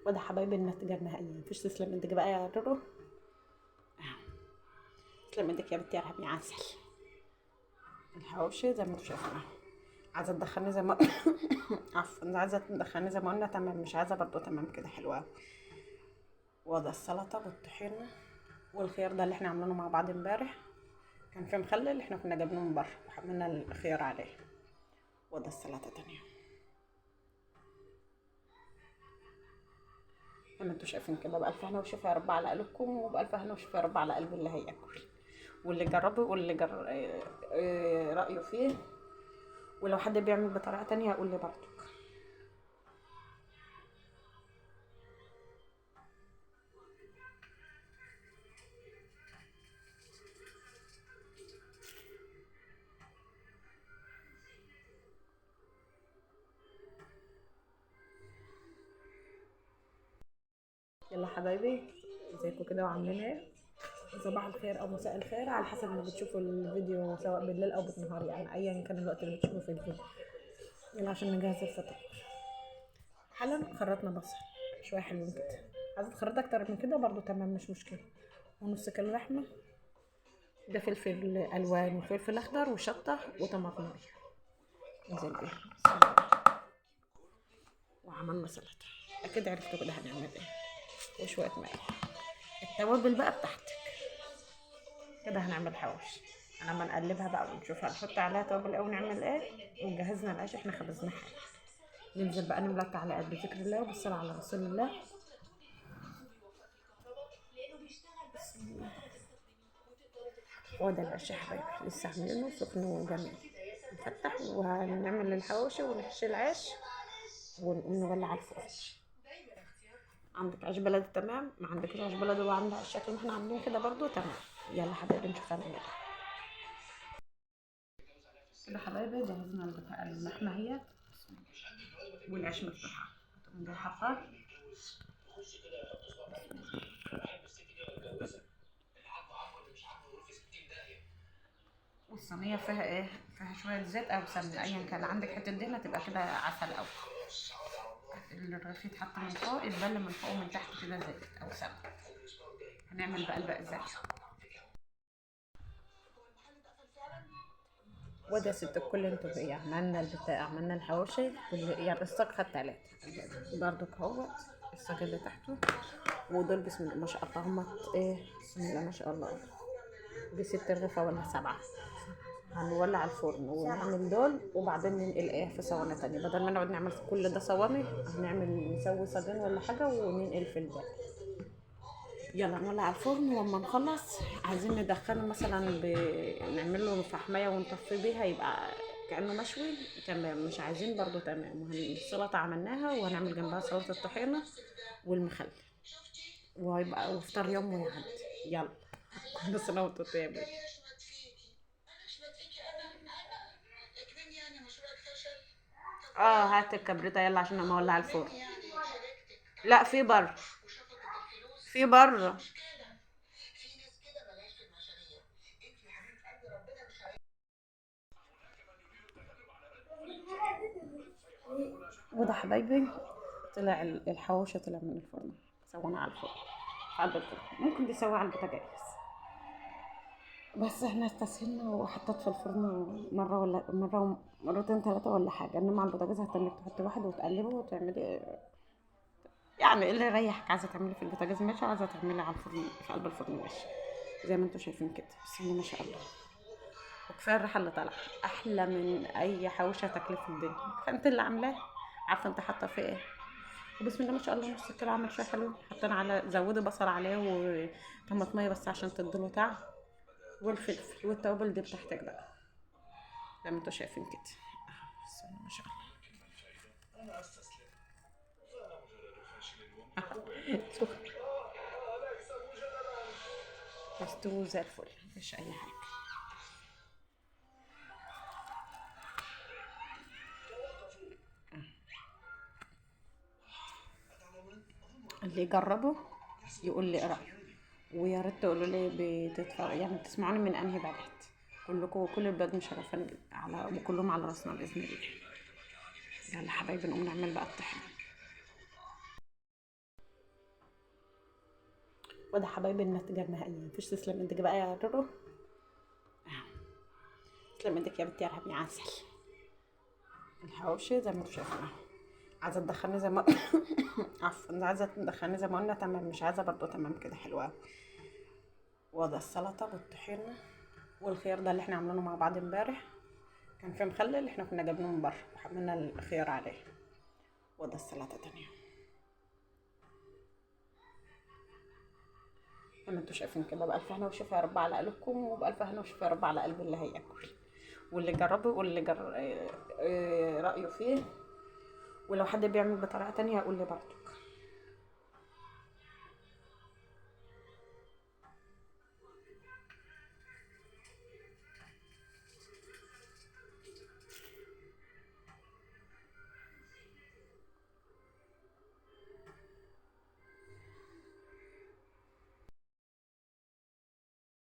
وده حبايبي النتيجة النهائية. مفيش تسلم ايدك بقى يا رورو. تسلم ايدك يا بنتي يا رحمي عسل. الحواوشي زي ما انتوا شايفين اهو. عايزة تدخلني زي ما عفوا، عايزة تدخلني زي ما قلنا تمام، مش عايزة برضو تمام كده حلوة أوي. وده السلطة بالطحينة والخيار ده اللي احنا عاملينه مع بعض امبارح. كان في مخلل احنا كنا جايبينه من بره وحملنا الخيار عليه. وده السلطة تانية زي ما انتوا شايفين كده. بألف هنا وشفا يا رب على قلوبكم، وبألف هنا وشفا يا رب على قلب اللي هياكل واللي جربه واللي رأيه فيه. ولو حد بيعمل بطريقة تانية يقول لي برضو. يلا حبايبي، ازيكم كده وعاملين ايه؟ صباح الخير او مساء الخير على حسب ما بتشوفوا الفيديو، سواء بالليل او بالنهار، يعني ايا كان الوقت اللي بتشوفوا فيه الفيديو. يلا عشان نجهز الفطار. حالا خرطنا بصل شويه حلوين كده. عايزه تخرط اكتر من كده برضو تمام مش مشكله. ونص كيلو لحمه. ده فلفل الوان وفلفل اخضر وشطه وطماطم. ننزل بيها وعملنا سلطه. اكيد عرفتوا كده هنعمل ايه. وشويه ملح. التوابل بقى بتاعتك. كده هنعمل حواوشي. لما نقلبها بقى ونشوف هنحط عليها توابل او نعمل ايه. وجهزنا العيش احنا خبزناه حالا. ننزل بقى نملى التعليقات بذكر الله وبالصلاة على رسول الله. وده العيش يا حبايبي لسه عاملينه سخن وجميل. نفتح وهنعمل الحواوشي ونحشي العيش ونقوم نولع الفرن. عندك عيش بلدي تمام، ما عندكش عيش بلدي وعامله الشكل اللي احنا عاملين كده برضو تمام. يلا حبايبي نشوف هنعمل ايه. كده حبايبي جهزنا اللحمه اهي والعيش مفتوحه. هتقوم جاي حاطاه والصينيه فيها ايه، فيها شويه زيت او سمنه ايا كان. عندك حته دهنه تبقى كده عسل او الرغيف يتحط من فوق، يتبل من فوق ومن تحت كده زيت او سمنه. هنعمل بقى الباقي ازاي. وده ست الكل انتوا ايه، عملنا البتاع، عملنا الحواوشي يعني الصاج خد 3 برضو اهوت. الصاج اللي تحته ودول بسم الله ما شاء الله هم ايه، بسم الله ما شاء الله. دي 6 رغيفة ولا 7. هنولع الفرن ونعمل دول وبعدين ننقل ايه في صواني تانية، بدل ما نقعد نعمل كل ده صواني هنعمل نسوي صاجين ولا حاجة وننقل في الباقي. يلا نولع الفرن ولما نخلص عايزين ندخله مثلا نعمل له فحمايه ونطفي بيها يبقى كأنه مشوي تمام، مش عايزين برضو تمام. السلطة عملناها وهنعمل جنبها سلطة الطحينة والمخلل وهيبقى وفطار يوم ويعدي. يلا كل سنة وانتم طيبين. اه هات الكبريتة يلا عشان انا اولع الفرن. لا في بره، في بره. وده حبايبي طلع الحواوشي طلع من الفرن. سوينا على الفرن في قلب الفرن، ممكن تسوي على البوتاجاز بس احنا استسهلنا وحطيت في الفرن مرة ولا مرة مرتين 3 ولا حاجة. انما على البوتاجاز هتنك تحطي واحد وتقلبه وتعملي يعني اللي يريحك. عايزة تعملي في البوتاجاز ماشي، عايزة تعملي على الفرن في قلب الفرن ماشي. زي ما انتوا شايفين كده بسم الله ما شاء الله. وكفايه الريحه اللي طالعه احلى من اي حوشه تاكلي في الدنيا. كفايه انت اللي عاملاه، عارفه انت حاطه فيه ايه. وبسم الله ما شاء الله نص كيلو عمل شويه حلوين. حطينا على زودي بصل عليه وطماطميه بس عشان تديله طعم والفلفل والتوابل دي بتاعتك بقى زي ما انتوا شايفين كده. بسم الله ما شاء الله. سخن مستوي زي الفل مفيش اي حاجه. اللي يجربه يقول لي ايه رايه. ويا ريت تقولوا لي بتتفرج يعني بتسمعوني من انهي بلد. كلكم كل البلاد مشرفين على وكلهم على راسنا باذن الله. يلا حبايبي نقوم نعمل بقى الطحين. وده حبايبي النتيجة النهائية. مفيش تسلم ايدك بقى يا رورو. تسلم ايدك يا بنتي يا رهبي عسل. الحواوشي زي ما انتوا شايفين اهو. عايزة تدخلني زي ما عفوا، عايزة تدخلني زي ما قلنا تمام، مش عايزة برضو تمام كده حلوة. وده السلطة والطحينة والخيار ده اللي احنا عاملينه مع بعض امبارح، كان في مخلل احنا كنا جايبينه من بره وحملنا الخيار عليه. وده السلطة تانية زي ما انتوا شايفين كده. بألف هنا وشفا يا رب على قلوبكم، وبألف هنا وشفا يا رب على قلب اللي هياكل واللي جربه واللي رأيه فيه. ولو حد بيعمل بطريقة تانية يقول لي برضه.